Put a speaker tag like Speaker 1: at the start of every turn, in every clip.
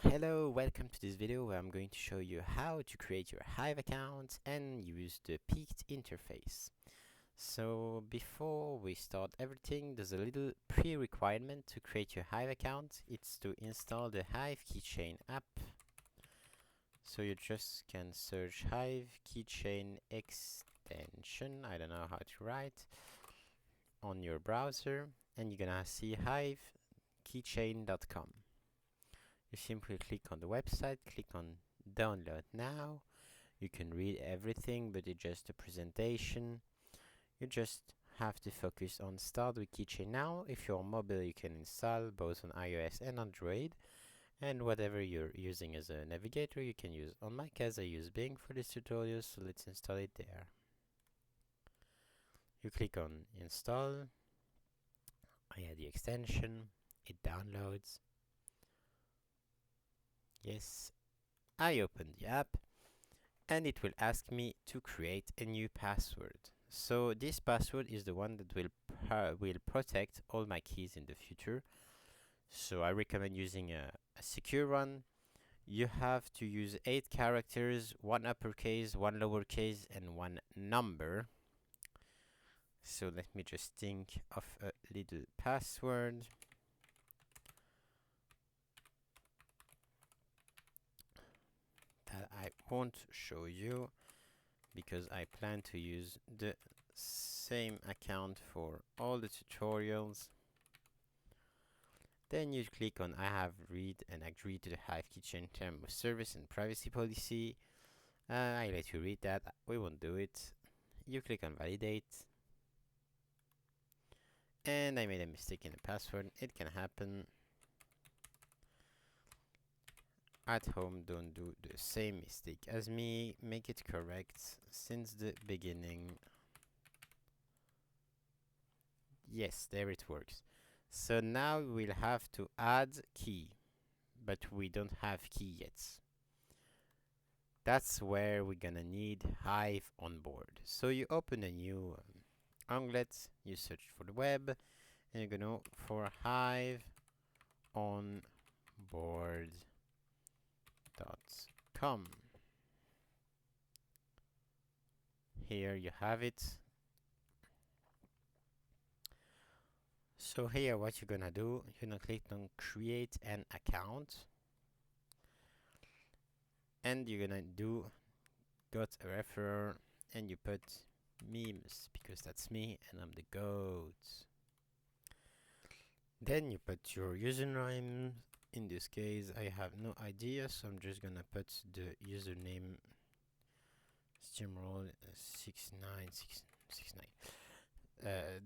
Speaker 1: Hello, welcome to this video where I'm going to show you how to create your Hive account and use the PeakD interface. So before we start everything, there's a little pre-requirement to create your Hive account. It's to install the Hive keychain app. So you just can search Hive keychain extension, I don't know how to write, on your browser, and you're gonna see hivekeychain.com. You simply click on the website, click on download now. You can read everything, but it's just a presentation. You just have to focus on start with keychain now. If you're mobile, you can install both on iOS and Android, and whatever you're using as a navigator you can use. On my case, I use Bing for this tutorial, so let's install it there. You click on install. I add the extension, it downloads. Yes, I open the app and it will ask me to create a new password. So this password is the one that will protect all my keys in the future. So I recommend using a secure one. You have to use 8 characters, 1 uppercase, 1 lowercase, and 1 number. So let me just think of a little password. That I won't show you because I plan to use the same account for all the tutorials. Then you click on I have read and agree to the Hive Keychain term of service and privacy policy. I let you read that, we won't do it. You click on validate. And I made a mistake in the password, it can happen. At home, don't do the same mistake as me, make it correct since the beginning. Yes, there it works. So now we'll have to add key, but we don't have key yet. That's where we're gonna need Hive on board. So you open a new onglet, you search for the web, and you're gonna for Hive on board.com. Here you have it. So here what you're gonna do, you're gonna click on create an account, and you're gonna do got a referrer, and you put memes because that's me and I'm the goat. Then you put your username. In this case I have no idea, so I'm just gonna put the username steamroll 69669.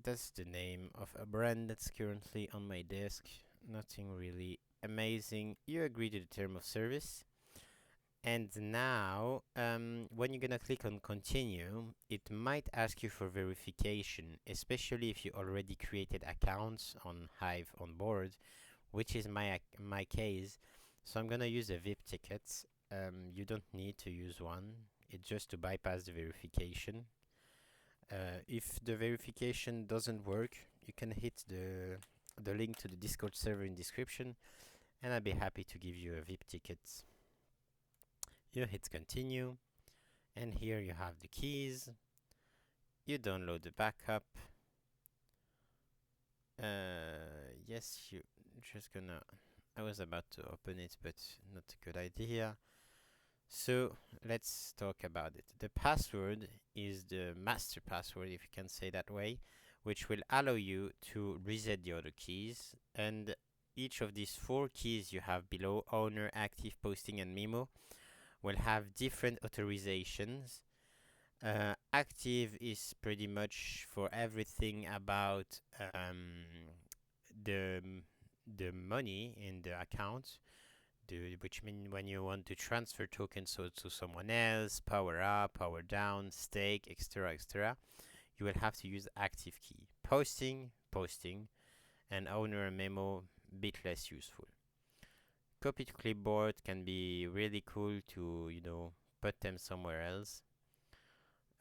Speaker 1: That's the name of a brand that's currently on my desk. Nothing really amazing. You agree to the term of service. And now, when you're gonna click on continue, it might ask you for verification, especially if you already created accounts on Hive on board, which is my case. So I'm gonna use a VIP ticket. You don't need to use one. It's just to bypass the verification. If the verification doesn't work, you can hit the link to the Discord server in description, and I'd be happy to give you a VIP ticket. You hit continue, and here you have the keys. You download the backup. Yes, you just gonna. I was about to open it, but not a good idea. So let's talk about it. The password is the master password, if you can say that way, which will allow you to reset the other keys. And each of these 4 keys you have below, owner, active, posting, and memo, will have different authorizations. Active is pretty much for everything about the money in the account, which means when you want to transfer tokens to someone else, power up, power down, stake, etc., etc., you will have to use active key. Posting, and owner and memo, bit less useful. Copy to clipboard can be really cool to, put them somewhere else.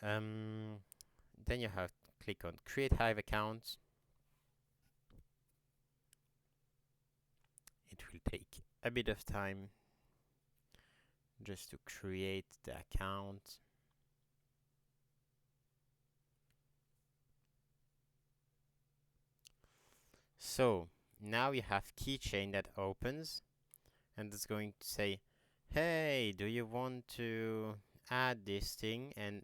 Speaker 1: Then you have to click on create Hive account. It will take a bit of time just to create the account. So now you have keychain that opens, and it's going to say, hey, do you want to add this thing? And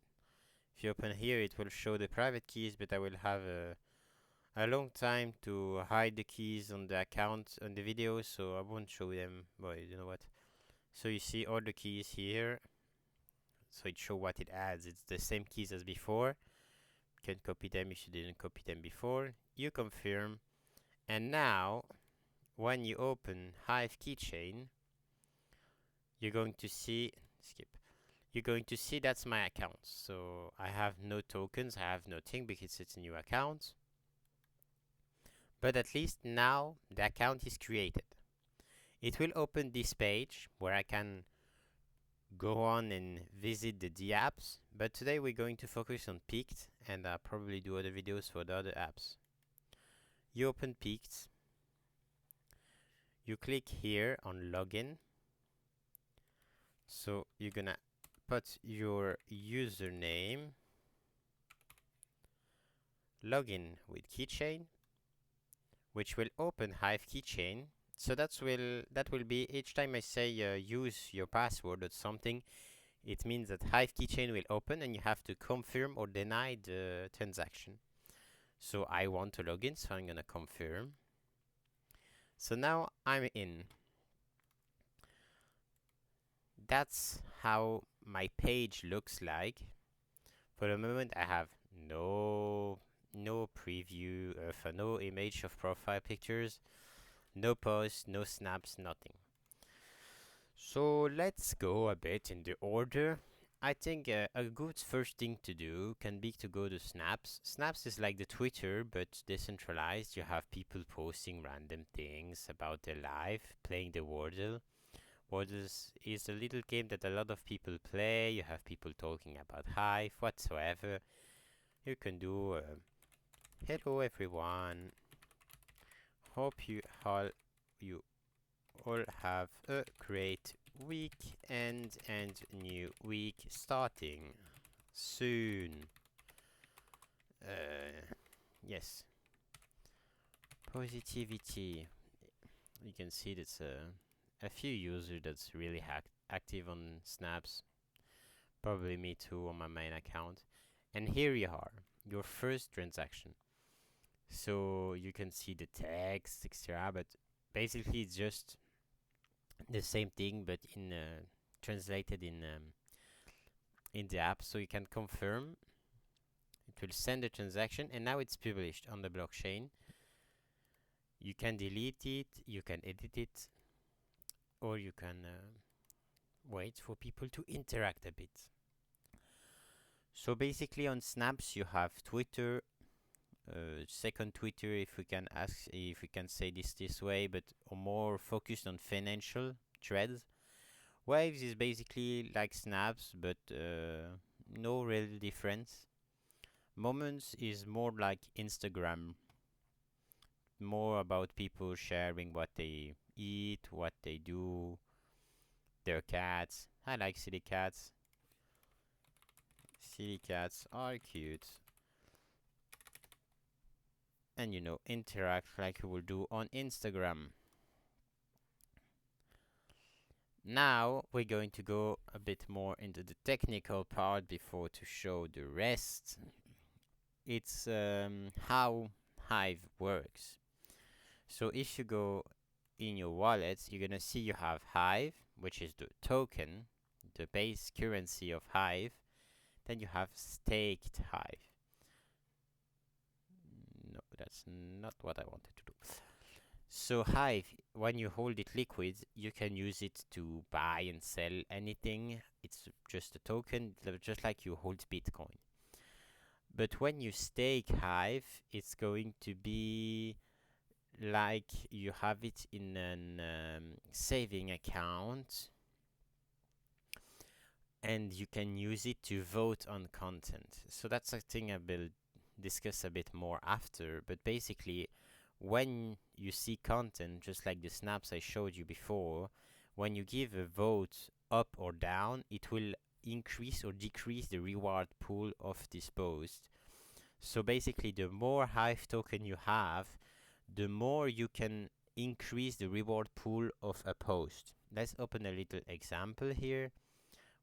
Speaker 1: if you open here, it will show the private keys, but I will have a long time to hide the keys on the account on the video, so I won't show them. Well, you know what? So you see all the keys here. So it shows what it adds. It's the same keys as before. You can copy them if you didn't copy them before. You confirm. And now, when you open Hive Keychain, you're going to see, skip, you're going to see that's my account. So I have no tokens, I have nothing because it's a new account. But at least now the account is created. It will open this page where I can go on and visit the D apps. But today we're going to focus on PeakD, and I'll probably do other videos for the other apps. You open PeakD. You click here on login. So you're gonna put your username, login with keychain, which will open Hive Keychain. So that will be each time I say use your password or something, it means that Hive Keychain will open and you have to confirm or deny the transaction. So I want to log in, so I'm gonna confirm. So now I'm in. That's how my page looks like. For the moment, I have no preview of no image of profile pictures, no posts, no snaps, nothing. So let's go a bit in the order. I think a good first thing to do can be to go to Snaps. Snaps is like the Twitter, but decentralized. You have people posting random things about their life, playing the Wordle. Wordle is a little game that a lot of people play. You have people talking about Hive, whatsoever. You can do hello everyone. Hope you all have a great week and new week starting soon. Yes. Positivity. You can see that's a few users that's really active on Snaps. Probably me too on my main account. And here you are, your first transaction. So you can see the text, etc. But basically, it's just the same thing, but in translated in the app. So you can confirm. It will send the transaction, and now it's published on the blockchain. You can delete it, you can edit it, or you can wait for people to interact a bit. So basically, on Snaps you have Twitter. Second Twitter, if we can say this way, but more focused on financial threads. Waves is basically like Snaps, but no real difference. Moments is more like Instagram, more about people sharing what they eat, what they do, their cats. I like silly cats. Silly cats are cute. And interact like you will do on Instagram. Now we're going to go a bit more into the technical part before to show the rest. It's how Hive works. So if you go in your wallets, you're gonna see you have Hive, which is the token, the base currency of Hive. Then you have staked Hive. No, that's not what I wanted to do. So Hive, when you hold it liquid, you can use it to buy and sell anything. It's just a token, just like you hold Bitcoin. But when you stake Hive, it's going to be like you have it in an saving account, and you can use it to vote on content. So that's a thing I will discuss a bit more after. But basically, when you see content, just like the snaps I showed you before, when you give a vote up or down, it will increase or decrease the reward pool of this post. So basically, the more hive token you have, the more you can increase the reward pool of a post. Let's open a little example here.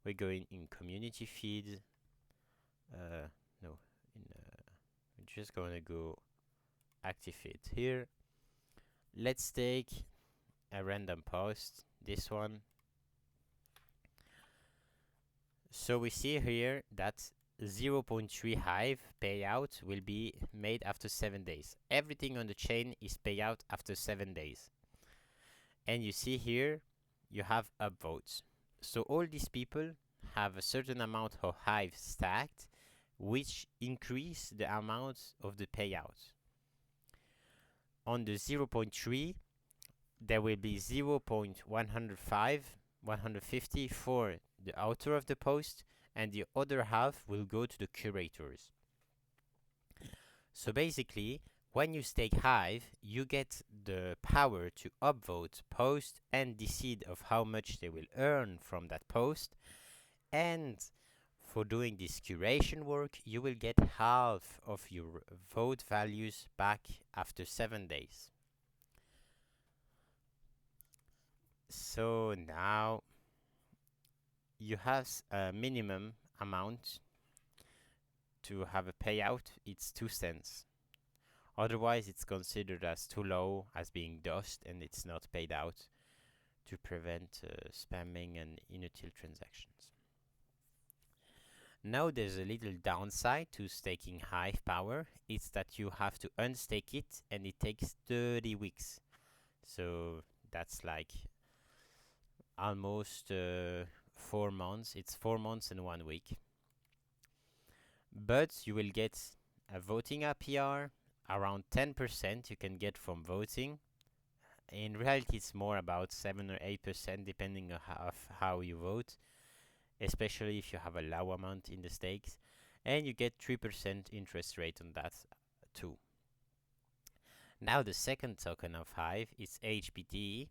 Speaker 1: We're going in community feed. No, we're just going to go active feed here. Let's take a random post, this one. So we see here that 0.3 hive payout will be made after 7 days. Everything on the chain is payout after 7 days. And you see here, you have upvotes. So all these people have a certain amount of hive stacked, which increase the amount of the payout. On the 0.3, there will be 150 for the author of the post, and the other half will go to the curators. So basically, when you stake hive, you get the power to upvote post and decide of how much they will earn from that post. And for doing this curation work, you will get half of your vote values back after 7 days. So now you have a minimum amount to have a payout. It's 2 cents. Otherwise, it's considered as too low, as being dust, and it's not paid out to prevent spamming and inutile transactions. Now there's a little downside to staking hive power. It's that you have to unstake it, and it takes 30 weeks. So that's like almost 4 months. It's 4 months and 1 week. But you will get a voting APR, around 10% you can get from voting. In reality, it's more about 7 or 8% depending on how you vote, especially if you have a low amount in the stakes. And you get 3% interest rate on that too. Now the second token of Hive is HBD,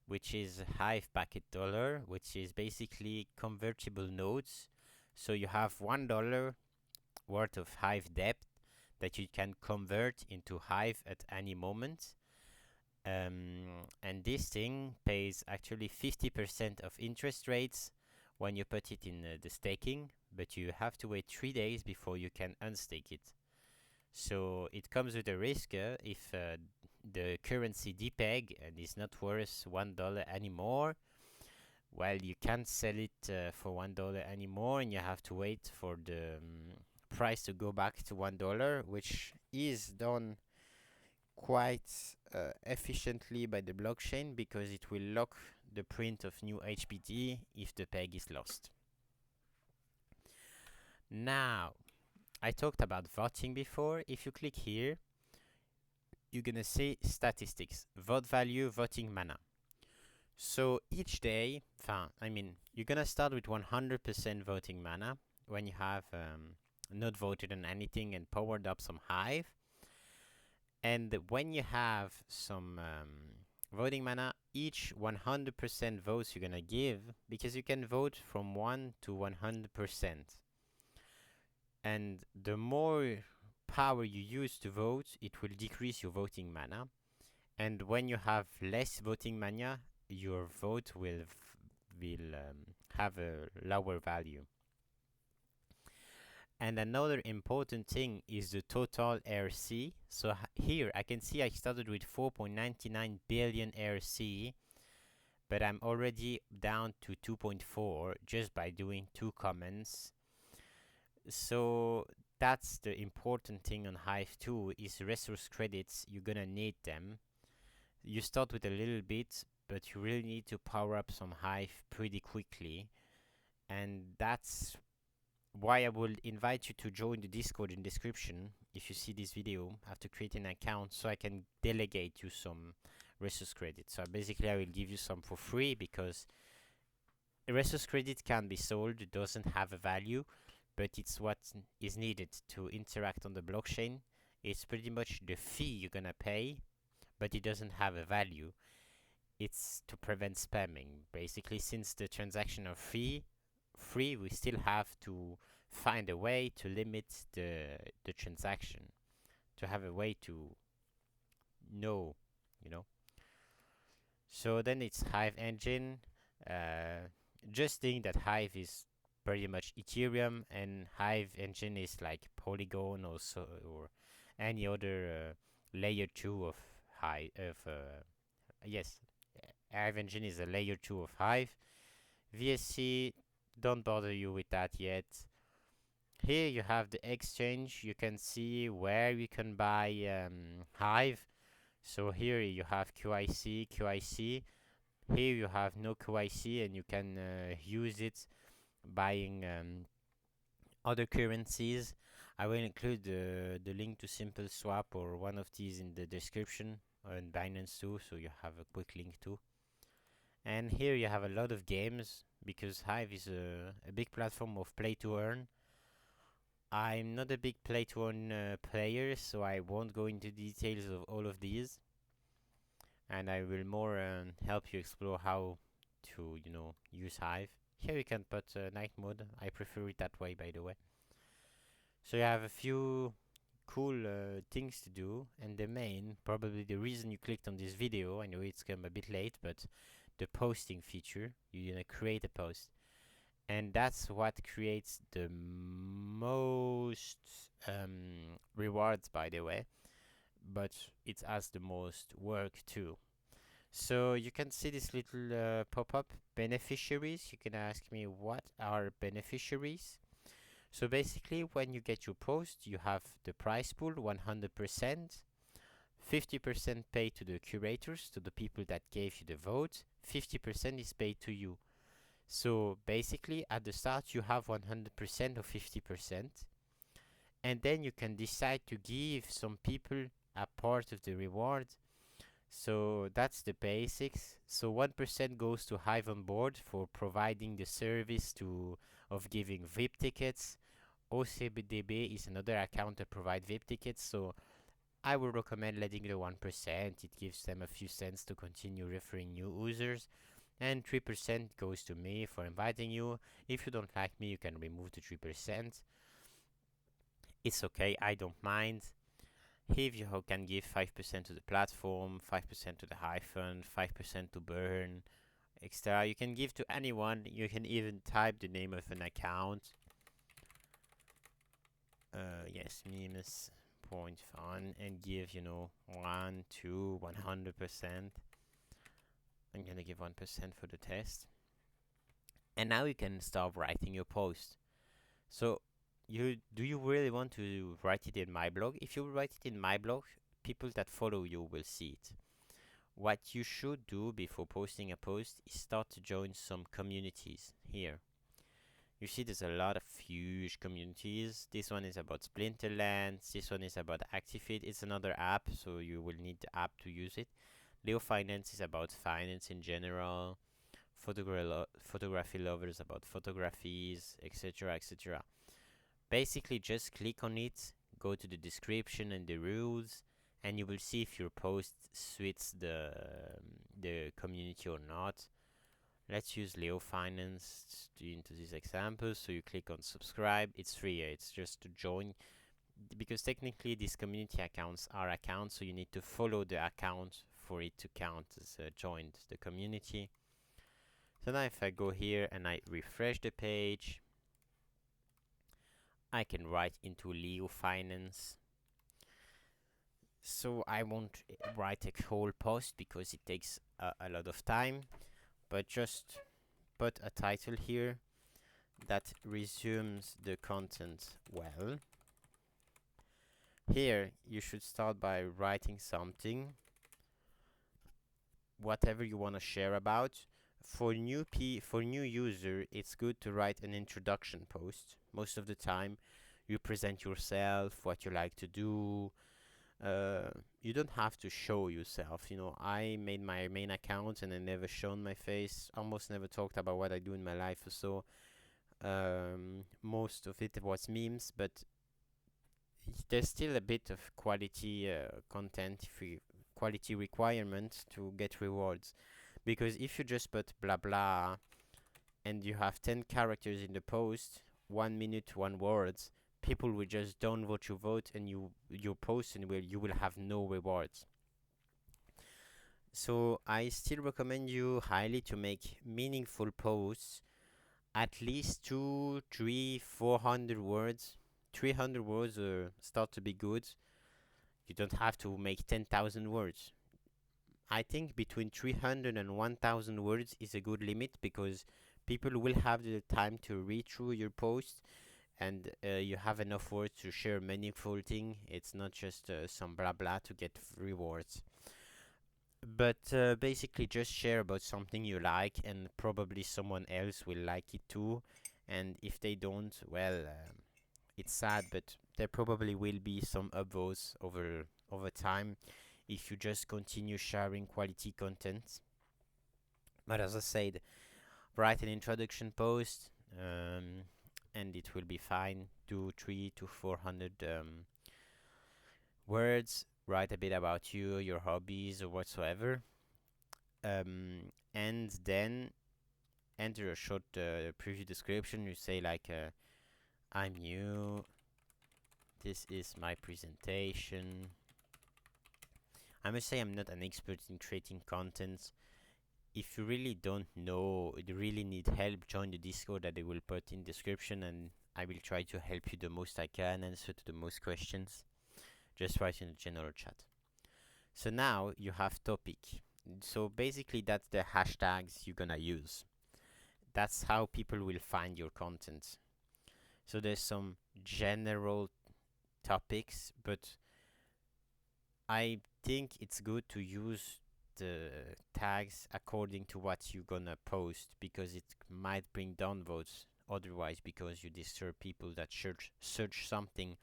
Speaker 1: which is Hive Packet Dollar, which is basically convertible notes. So you have $1 worth of Hive debt that you can convert into Hive at any moment. And this thing pays actually 50% of interest rates when you put it in the staking, but you have to wait 3 days before you can unstake it. So it comes with a risk if the currency depeg and is not worth $1 anymore. Well, you can't sell it for $1 anymore, and you have to wait for the price to go back to $1, which is done quite efficiently by the blockchain because it will lock the print of new HBD if the peg is lost. Now, I talked about voting before. If you click here, you're gonna see statistics, vote value, voting mana. So each day, you're gonna start with 100% voting mana when you have not voted on anything and powered up some Hive. And when you have some voting mana, each 100% votes you're gonna give, because you can vote from 1 to 100%. And the more power you use to vote, it will decrease your voting mana. And when you have less voting mana, your vote will have a lower value. And another important thing is the total RC. So here I can see I started with 4.99 billion RC, but I'm already down to 2.4 just by doing 2 comments. So that's the important thing on Hive 2 is resource credits. You're gonna need them. You start with a little bit, but you really need to power up some Hive pretty quickly. And that's why I will invite you to join the Discord in description. If you see this video, I have to create an account so I can delegate you some resource credit. So basically I will give you some for free because resource credit can be sold, it doesn't have a value, but it's what is needed to interact on the blockchain. It's pretty much the fee you're gonna pay, but it doesn't have a value. it's to prevent spamming. Basically, since the transaction are free, we still have to find a way to limit the transaction, to have a way to know, you know. So then it's Hive engine. Uh, just think that Hive is pretty much Ethereum, and Hive engine is like Polygon or any other layer two of Hive. Yes, Hive engine is a layer two of Hive. VSC, don't bother you with that yet. Here you have the exchange. You can see where you can buy Hive. So here you have QIC. Here you have no QIC, and you can use it buying other currencies. I will include the link to Simple Swap or one of these in the description, or in Binance too, so you have a quick link too. And here you have a lot of games, because Hive is a big platform of play to earn. I'm not a big play to earn player, so I won't go into details of all of these, and I will more help you explore how to, use Hive. Here you can put night mode. I prefer it that way, by the way. So you have a few cool things to do, and the main, probably the reason you clicked on this video, I know it's come a bit late, but the posting feature, you're gonna create a post, and that's what creates the most rewards, by the way, but it has the most work too. So you can see this little pop-up beneficiaries. You can ask me, what are beneficiaries? So basically, when you get your post, you have the price pool 100%, 50% paid to the curators, to the people that gave you the vote, 50% is paid to you. So basically, at the start, you have 100% or 50%, and then you can decide to give some people a part of the reward. So that's the basics. So 1% goes to Hive on Board for providing the service of giving VIP tickets. OCBDB is another account that provide VIP tickets, so I would recommend letting the 1%. It gives them a few cents to continue referring new users. And 3% goes to me for inviting you. If you don't like me, you can remove the 3%. It's okay, I don't mind. Here you can give 5% to the platform, 5% to the hyphen, 5% to burn, extra. You can give to anyone. You can even type the name of an account. Yes, memes.fun, and give, 1, 2, 100%. I'm gonna give 1% for the test. And now you can start writing your post. So, do you really want to write it in my blog? If you write it in my blog, people that follow you will see it. What you should do before posting a post is start to join some communities here. You see there's a lot of huge communities. This one is about Splinterlands. This one is about Actifit. It's another app, so you will need the app to use it. Leo Finance is about finance in general. Photography lovers about photographies, etc., etc. Basically, just click on it, go to the description and the rules, and you will see if your post suits the community or not. Let's use Leo Finance into this example. So you click on subscribe. It's free. It's just to join, because technically these community accounts are accounts, so you need to follow the account for it to count as joined the community. So now if I go here and I refresh the page, I can write into Leo Finance. So I won't write a whole post because it takes a lot of time, but just put a title here that resumes the content well. Here you should start by writing something, whatever you want to share about. For new user, it's good to write an introduction post. Most of the time, you present yourself, what you like to do. You don't have to show yourself. I made my main account and I never shown my face. Almost never talked about what I do in my life or so. Most of it was memes, but there's still a bit of quality content, quality requirement to get rewards. Because if you just put blah blah and you have 10 characters in the post, 1 minute, one words, people will just downvote your vote and your post and you will have no rewards. So I still recommend you highly to make meaningful posts, at least 2, 3, 400 words. 300 words start to be good. You don't have to make 10,000 words. I think between 300 and 1,000 words is a good limit because people will have the time to read through your post and you have enough words to share meaningful thing. It's not just some blah blah to get rewards. But basically, just share about something you like, and probably someone else will like it too. And if they don't, well, it's sad, but there probably will be some upvotes over time if you just continue sharing quality content. But as I said, write an introduction post, and it will be fine. Do 3 to 400 words. Write a bit about you, your hobbies, or whatsoever. And then enter a short preview description. You say like, I'm new. This is my presentation. I must say I'm not an expert in creating content. If you really don't know, you really need help, join the Discord that I will put in description, and I will try to help you the most I can, answer to the most questions. Just write in the general chat. So now you have topic. So basically that's the hashtags you're gonna use. That's how people will find your content. So there's some general topics, but I think it's good to use the tags according to what you're gonna post because it might bring down votes otherwise because you disturb people that search something.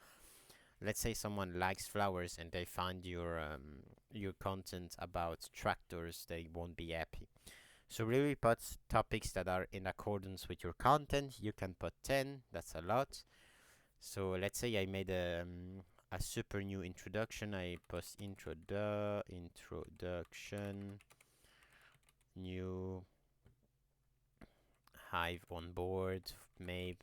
Speaker 1: Let's say someone likes flowers and they find your content about tractors, they won't be happy. So really put topics that are in accordance with your content. You can put 10, that's a lot. So let's say I made a super new introduction. I post introduction, new hive on board, maybe,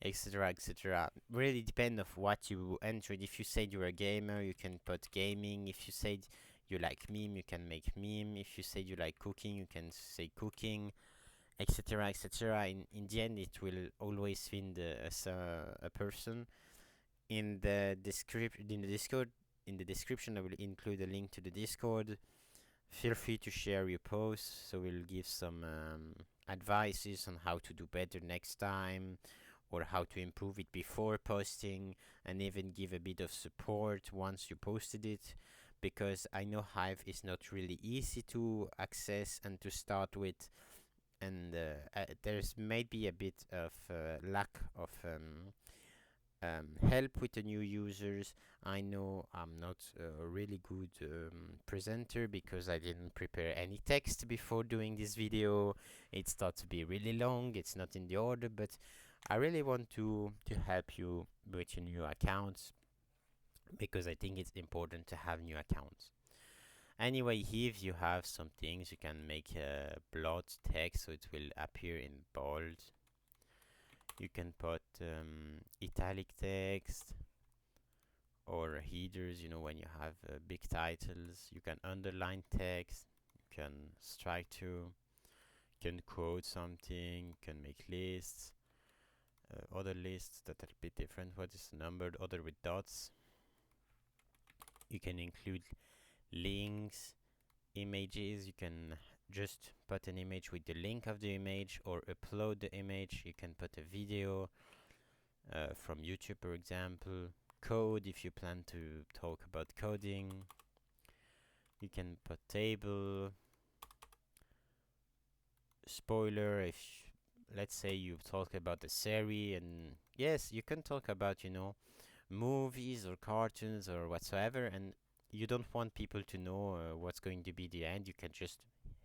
Speaker 1: etc., etc. Really depend of what you entered. If you said you're a gamer, you can put gaming. If you said you like meme, you can make meme. If you said you like cooking, you can say cooking, etc., etc. In the end, it will always find a person. In the description, I will include a link to the Discord. Feel free to share your posts, so we'll give some advices on how to do better next time, or how to improve it before posting, and even give a bit of support once you posted it. Because I know Hive is not really easy to access and to start with, and there's maybe a bit of lack of help with the new users. I know I'm not a really good presenter because I didn't prepare any text before doing this video. It starts to be really long, it's not in the order, but I really want to help you with your new accounts because I think it's important to have new accounts. Anyway, here you have some things. You can make a blood text so it will appear in bold. You can put italic text or headers, when you have big titles. You can underline text, you can strike through, you can quote something, you can make lists, other lists that are a bit different. What is numbered, other with dots. You can include links, images. You can just put an image with the link of the image or upload the image. You can put a video from YouTube, for example. Code if you plan to talk about coding. You can put table. Spoiler if let's say you talk about the series, and yes, you can talk about movies or cartoons or whatsoever, and you don't want people to know what's going to be the end. You can just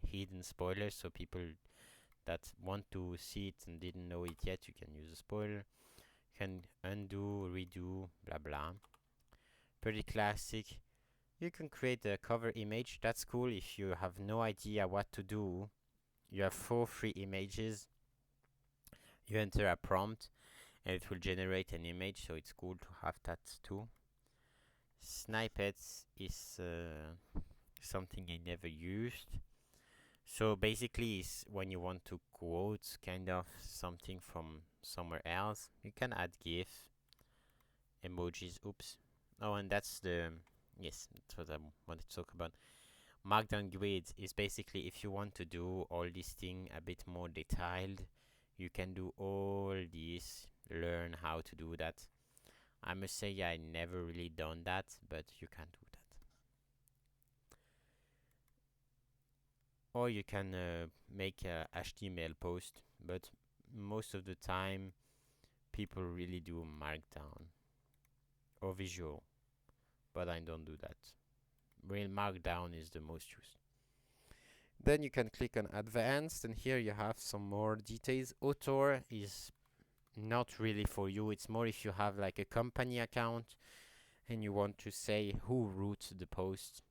Speaker 1: hidden spoilers, so people that want to see it and didn't know it yet, you can use a spoiler. You can undo, redo, blah blah. Pretty classic. You can create a cover image. That's cool if you have no idea what to do. You have 4 free images. You enter a prompt and it will generate an image, so it's cool to have that too. Snippets is something I never used. So basically, is when you want to quote kind of something from somewhere else, you can add GIF, emojis. Oops. Oh, and that's the yes, that's what I wanted to talk about. Markdown grids is basically if you want to do all this thing a bit more detailed, you can do all these. Learn how to do that. I must say I never really done that, but you can do that. Or you can make a HTML post, but most of the time people really do markdown or visual, but I don't do that. Real markdown is the most used. Then you can click on advanced, and here you have some more details. Author is not really for you, it's more if you have like a company account and you want to say who wrote the post.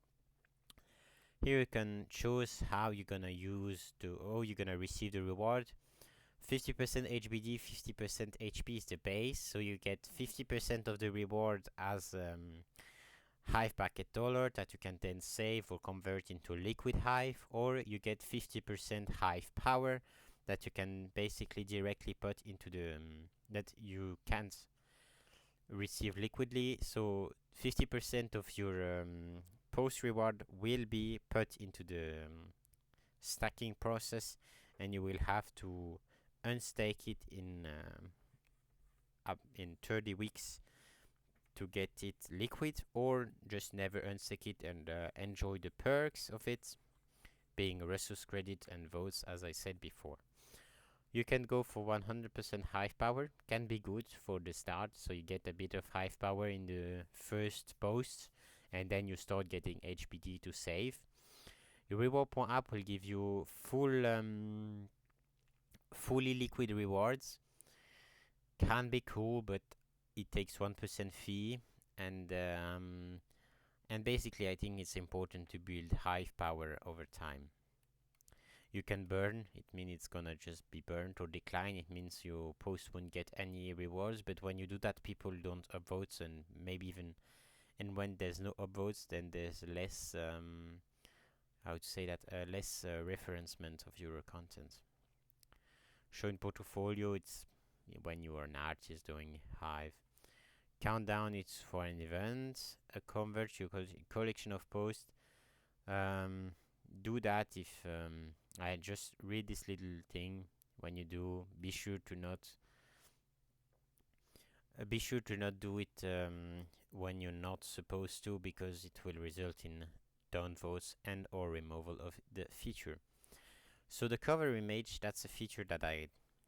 Speaker 1: Here you can choose how you're gonna you're gonna receive the reward. 50% HBD, 50% HP is the base, so you get 50% of the reward as Hive packet dollar that you can then save or convert into liquid Hive, or you get 50% Hive power that you can basically directly put into the that you can't receive liquidly. So 50% of your post reward will be put into the stacking process, and you will have to unstake it in 30 weeks to get it liquid, or just never unstake it and enjoy the perks of it, being resource credit and votes, as I said before. You can go for 100% hive power, can be good for the start, so you get a bit of hive power in the first post, and then you start getting HBD to save. Your reward point app will give you fully liquid rewards. Can be cool, but it takes 1% fee, and basically I think it's important to build hive power over time. You can burn, it means it's gonna just be burnt, or decline, it means your post won't get any rewards, but when you do that people don't upvote, and maybe even, and when there's no upvotes then there's less I would say that less referencement of your content. Showing portfolio, it's when you are an artist doing hive. Countdown, it's for an event. Convert your collection of posts. Do that if I just read this little thing. When you do, be sure to not do it when you're not supposed to, because it will result in downvotes and or removal of the feature. So the cover image, that's a feature that I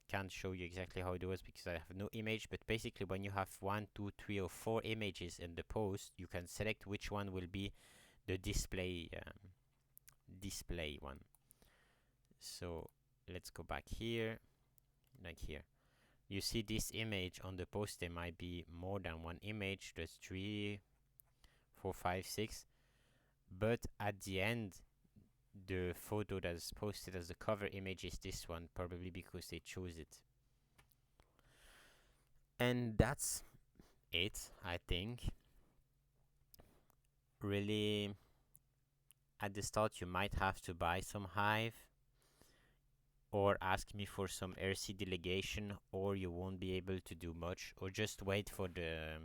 Speaker 1: can't show you exactly how it was because I have no image, but basically when you have 1, 2, 3 or 4 images in the post, you can select which one will be the display one. So let's go back here, like here. You see this image on the post, there might be more than one image, there's 3, 4, 5, 6, but at the end the photo that is posted as the cover image is this one, probably because they chose it. And that's it, I think. Really, at the start you might have to buy some hive or ask me for some RC delegation, or you won't be able to do much, or just wait for the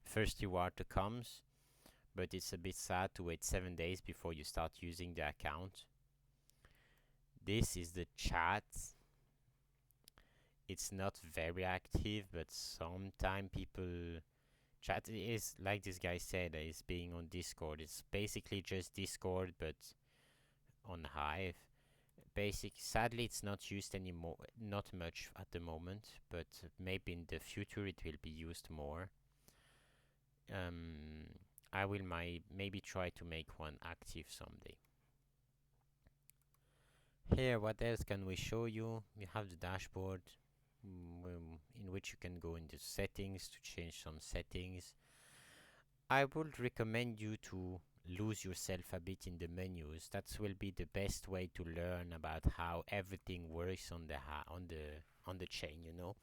Speaker 1: first reward to comes. But it's a bit sad to wait 7 days before you start using the account. This is the chat. It's not very active, but sometimes people chat is like this guy said, is being on Discord. It's basically just Discord, but on Hive. Sadly, it's not used anymore, not much at the moment, but maybe in the future it will be used more. I will maybe try to make one active someday. Here, what else can we show you? We have the dashboard, in which you can go into settings to change some settings. I would recommend you to lose yourself a bit in the menus. That will be the best way to learn about how everything works on the on the chain, you know.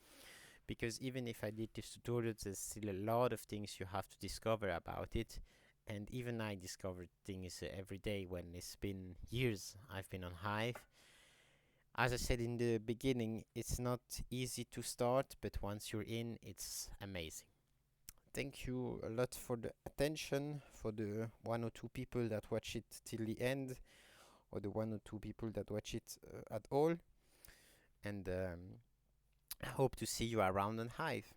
Speaker 1: Because even if I did this tutorial, there's still a lot of things you have to discover about it. And even I discovered things every day when it's been years I've been on Hive. As I said in the beginning, it's not easy to start, but once you're in, it's amazing. Thank you a lot for the attention, for the one or two people that watch it till the end, or the one or two people that watch it at all. And I hope to see you around on Hive.